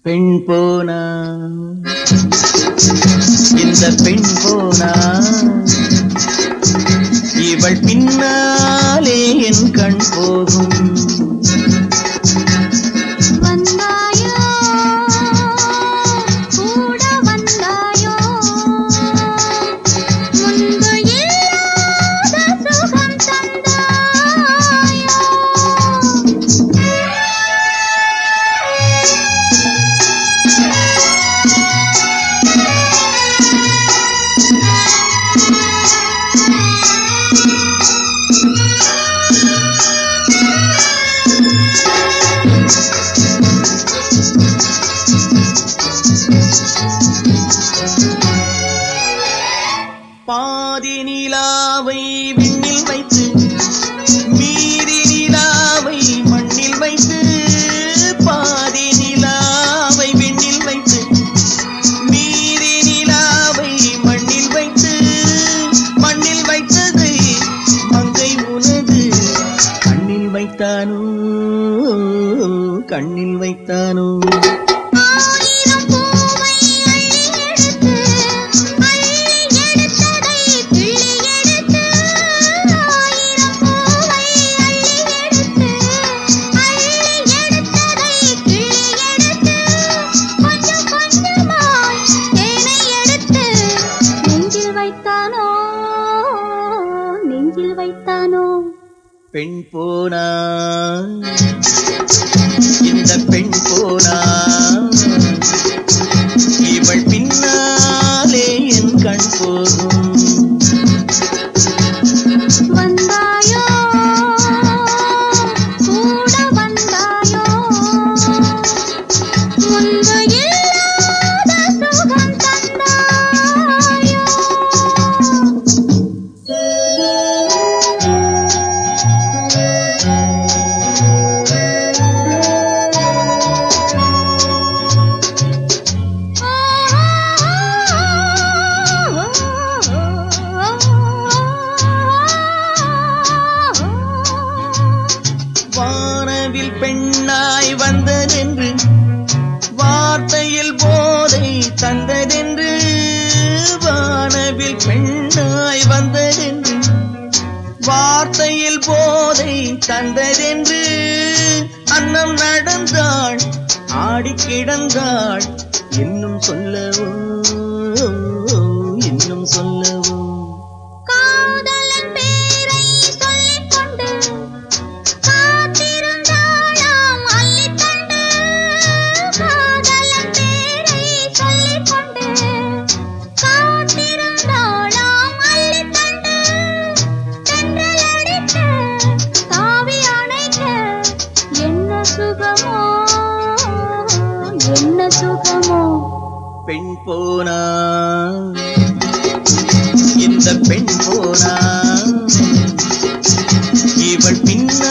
பெண் போனா இந்த பெண் போனா இவள் பின்னாலே என் கண் போகும். பாதி நிலாவை விண்ணில் வைத்து மீதி நிலாவை மண்ணில் வைத்து, பாதி நிலாவை விண்ணில் வைத்து மீதி நிலாவை மண்ணில் வைத்து, மண்ணில் வைத்ததை மங்கை உனது கண்ணில் வைத்தானோ, கண்ணில் வைத்தானோ. பெண் போனா இந்த பெண் போனா இவள் பின்னாலே என் கண் போகும். வந்தாயோ கூட வந்தாயோ முன்பு இல்லாத சுகம் தந்தாயோ. வானவில் பெண்ணாய் வந்ததென்று வார்த்தையில் போதை தந்ததென்று, வானவில் பெண்ணாய் வந்ததென்று வார்த்தையில் போதை தந்ததென்று, அன்னம் நடந்தாள் ஆடி கிடந்தாள் இன்னும் சொல்லவோ, இன்னும் சொல்லவோ. என்ன சுகமோ பெண் போனா இந்த பெண் போனா இவள் பின்ன